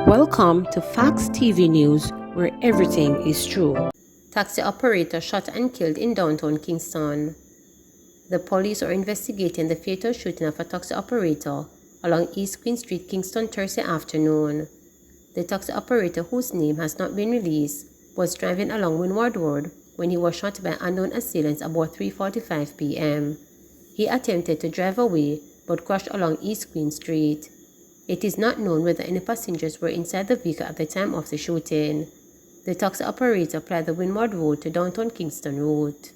Welcome to Facts TV News, where everything is true. Taxi operator shot and killed in downtown Kingston. The police are investigating the fatal shooting of a taxi operator along East Queen Street, Kingston, Thursday afternoon. The taxi operator, whose name has not been released, was driving along Windward Road when he was shot by unknown assailants about 3:45 p.m. He attempted to drive away but crashed along East Queen Street. It is not known whether any passengers were inside the vehicle at the time of the shooting. The taxi operator plied the Windward Road to downtown Kingston route.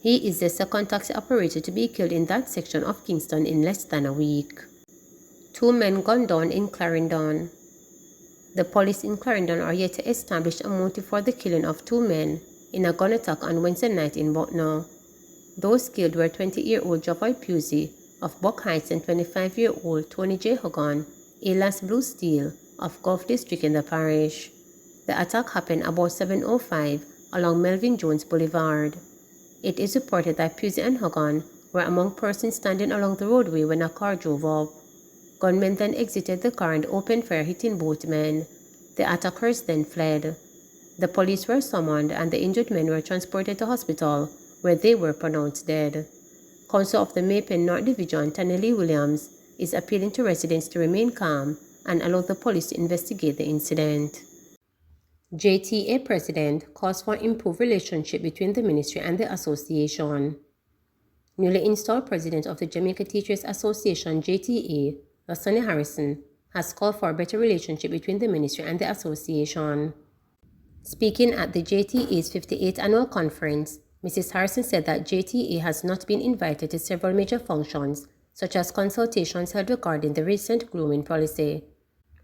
He is the second taxi operator to be killed in that section of Kingston in less than a week. 2 men gunned down in Clarendon. The police in Clarendon are yet to establish a motive for the killing of 2 men in a gun attack on Wednesday night in Butner. Those killed were 20-year-old Javoy Pusey of Buck Heights and 25-year-old Tony J. Hogan, alias Blue Steel, of Gulf District in the parish. The attack happened about 7:05 along Melvin Jones Boulevard. It is reported that Pusey and Hogan were among persons standing along the roadway when a car drove up. Gunmen then exited the car and opened fire, hitting both men. The attackers then fled. The police were summoned and the injured men were transported to hospital, where they were pronounced dead. Counsel of the Maypen North Division, Tanelli Williams, is appealing to residents to remain calm and allow the police to investigate the incident. JTA President calls for improved relationship between the ministry and the association. Newly installed President of the Jamaica Teachers Association, JTA, Sonny Harrison, has called for a better relationship between the ministry and the association. Speaking at the JTA's 58th annual conference, Mrs. Harrison said that JTA has not been invited to several major functions, such as consultations held regarding the recent grooming policy.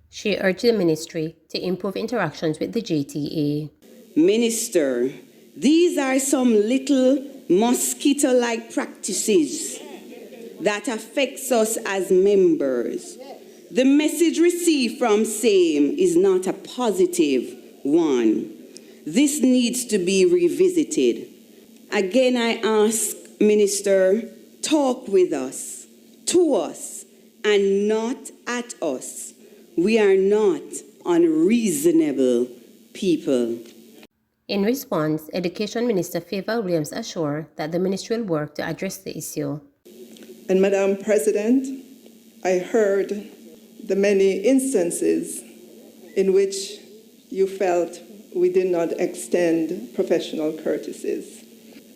She urged the ministry to improve interactions with the JTA. Minister, these are some little mosquito-like practices that affects us as members. The message received from SAME is not a positive one. This needs to be revisited. Again, I ask, Minister, talk with us, to us, and not at us. We are not unreasonable people. In response, Education Minister Favor Williams assured that the ministry will work to address the issue. And Madam President, I heard the many instances in which you felt we did not extend professional courtesies.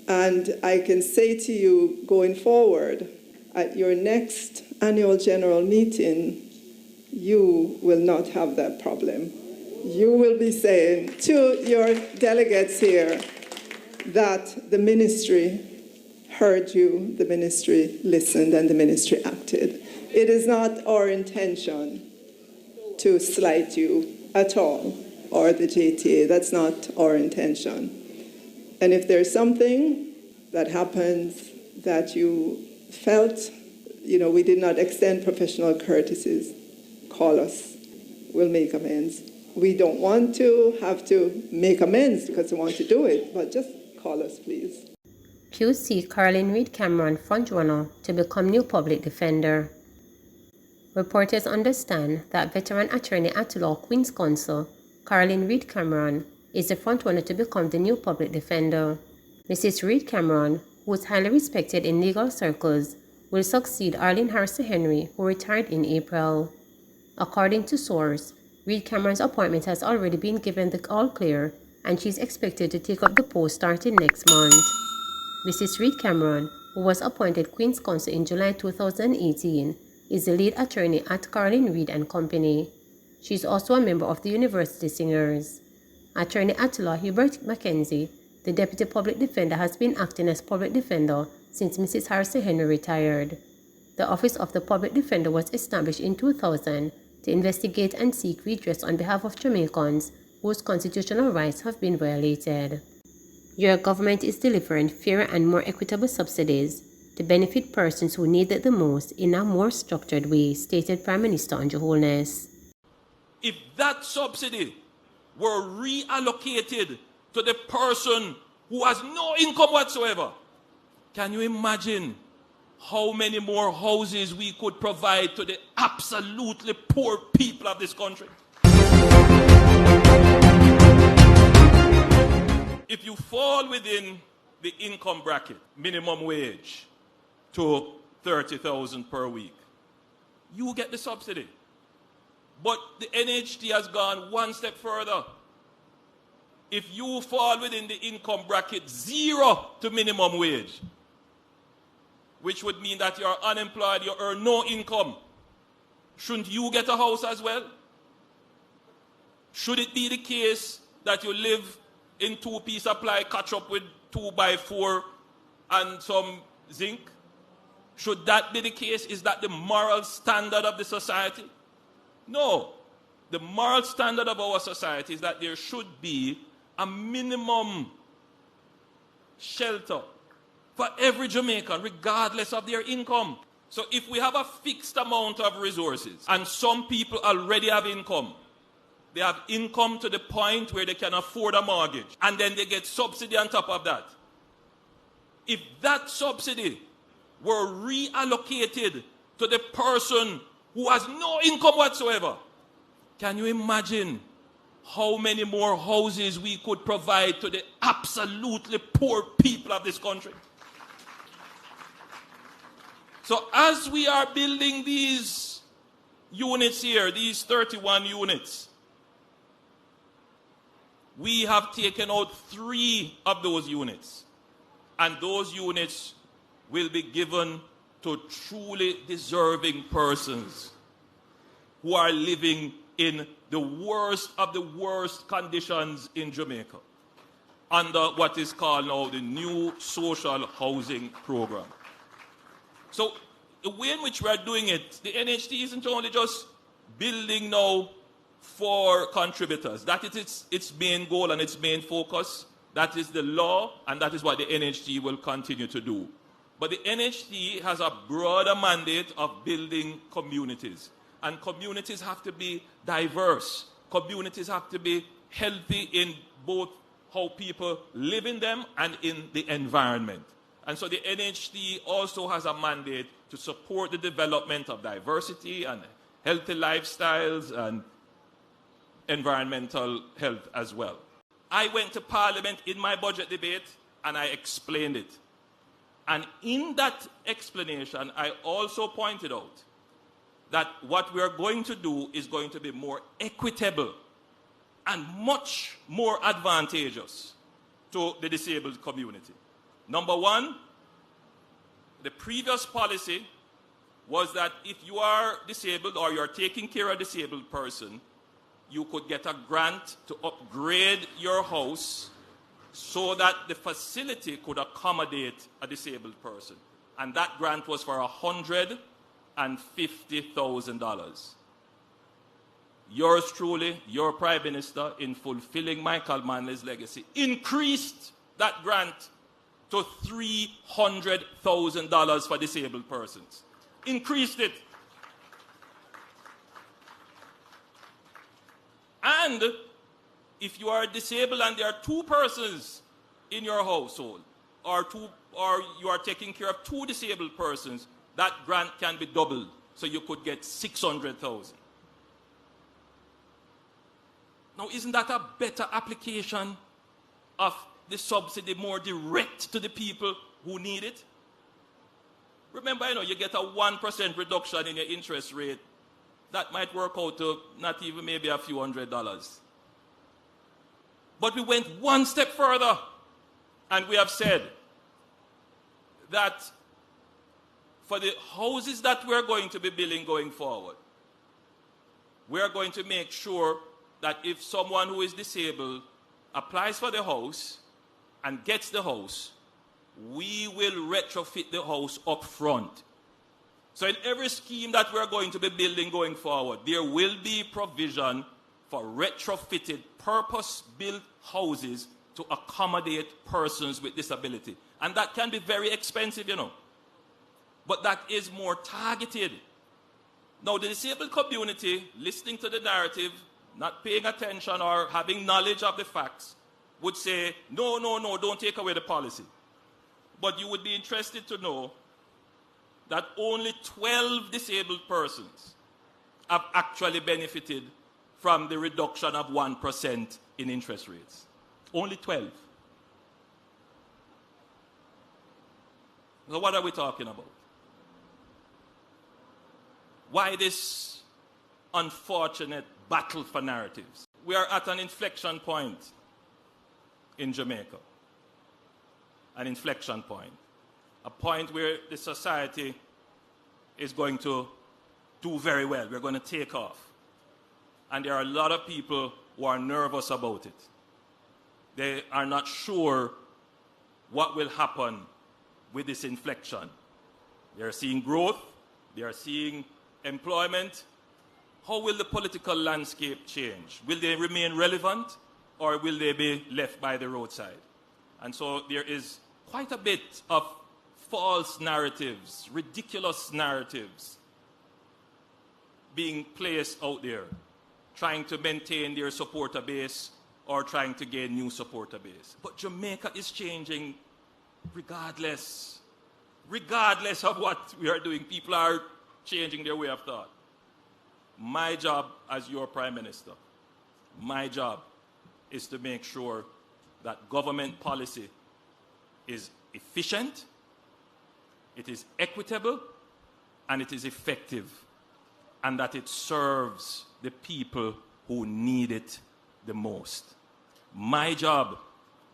And I can say to you, going forward, at your next annual general meeting, you will not have that problem. You will be saying to your delegates here that the ministry heard you, the ministry listened, and the ministry acted. It is not our intention to slight you at all, or the JTA. That's not our intention. And if there's something that happens that you felt, we did not extend professional courtesies, call us. We'll make amends. We don't want to have to make amends because we want to do it, but just call us, please. QC Caroline Reed Cameron frontrunner to become new public defender. Reporters understand that veteran attorney at law Queen's Counsel Caroline Reed Cameron is the frontrunner to become the new public defender. Mrs. Reed Cameron, who is highly respected in legal circles, will succeed Arlene Harrison Henry, who retired in April. According to source, Reed Cameron's appointment has already been given the all-clear, and she is expected to take up the post starting next month. Mrs. Reed Cameron, who was appointed Queen's Counsel in July 2018, is the lead attorney at Caroline Reed and Company. She is also a member of the University Singers. Attorney at law Hubert Mackenzie, the Deputy Public Defender, has been acting as public defender since Mrs. Harrison Henry retired. The Office of the Public Defender was established in 2000 to investigate and seek redress on behalf of Jamaicans whose constitutional rights have been violated. Your government is delivering fairer and more equitable subsidies to benefit persons who need it the most in a more structured way, stated Prime Minister Andrew Holness. If that subsidy were reallocated to the person who has no income whatsoever, can you imagine how many more houses we could provide to the absolutely poor people of this country? If you fall within the income bracket, minimum wage to 30,000 per week, you get the subsidy. But the NHT has gone one step further. If you fall within the income bracket 0 to minimum wage, which would mean that you're unemployed, you earn no income, shouldn't you get a house as well? Should it be the case that you live in 2-piece ply, catch up with 2x4 and some zinc? Should that be the case? Is that the moral standard of the society? No. The moral standard of our society is that there should be a minimum shelter for every Jamaican, regardless of their income. So if we have a fixed amount of resources, and some people already have income, they have income to the point where they can afford a mortgage, and then they get subsidy on top of that. If that subsidy were reallocated to the person who has no income whatsoever, can you imagine how many more houses we could provide to the absolutely poor people of this country? So as we are building these units here, these 31 units, we have taken out 3 of those units. And those units will be given to truly deserving persons who are living in the worst of the worst conditions in Jamaica under what is called now the new social housing program. So the way in which we are doing it, the NHT isn't only just building now for contributors. That is its main goal and its main focus. That is the law, and that is what the NHT will continue to do. But the NHT has a broader mandate of building communities. And communities have to be diverse. Communities have to be healthy in both how people live in them and in the environment. And so the NHT also has a mandate to support the development of diversity and healthy lifestyles and environmental health as well. I went to Parliament in my budget debate and I explained it. And in that explanation, I also pointed out that what we are going to do is going to be more equitable and much more advantageous to the disabled community. Number one, the previous policy was that if you are disabled or you're taking care of a disabled person, you could get a grant to upgrade your house so that the facility could accommodate a disabled person. And that grant was for $150,000. Yours truly, your Prime Minister, in fulfilling Michael Manley's legacy, increased that grant to $300,000 for disabled persons. Increased it. And if you are disabled and there are 2 persons in your household, or you are taking care of 2 disabled persons, that grant can be doubled. So you could get $600,000. Now, isn't that a better application of the subsidy, more direct to the people who need it? Remember, you get a 1% reduction in your interest rate. That might work out to not even maybe a few $100s. But we went one step further, and we have said that for the houses that we're going to be building going forward, we're going to make sure that if someone who is disabled applies for the house and gets the house, we will retrofit the house up front. So in every scheme that we're going to be building going forward, there will be provision for retrofitted, purpose-built houses to accommodate persons with disability. And that can be very expensive, But that is more targeted. Now, the disabled community, listening to the narrative, not paying attention or having knowledge of the facts, would say, no, don't take away the policy. But you would be interested to know that only 12 disabled persons have actually benefited from the reduction of 1% in interest rates. Only 12. So what are we talking about? Why this unfortunate battle for narratives? We are at an inflection point in Jamaica. An inflection point. A point where the society is going to do very well. We're going to take off. And there are a lot of people who are nervous about it. They are not sure what will happen with this inflection. They are seeing growth. They are seeing employment. How will the political landscape change? Will they remain relevant, or will they be left by the roadside? And so there is quite a bit of false narratives, ridiculous narratives being placed out there, trying to maintain their supporter base or trying to gain new supporter base. But Jamaica is changing regardless of what we are doing. People are changing their way of thought. My job as your Prime Minister, my job is to make sure that government policy is efficient, it is equitable, and it is effective, and that it serves the people who need it the most. My job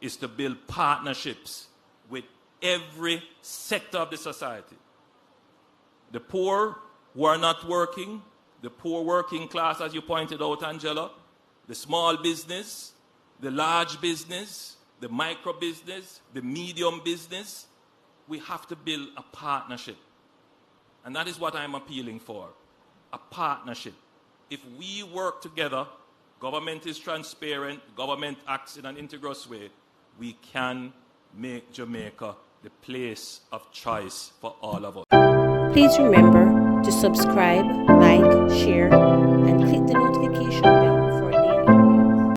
is to build partnerships with every sector of the society. The poor who are not working, the poor working class, as you pointed out, Angela, the small business, the large business, the micro business, the medium business. We have to build a partnership. And that is what I'm appealing for, a partnership. If we work together, government is transparent, government acts in an integrous way, we can make Jamaica the place of choice for all of us. Please remember to subscribe, like, share, and click the notification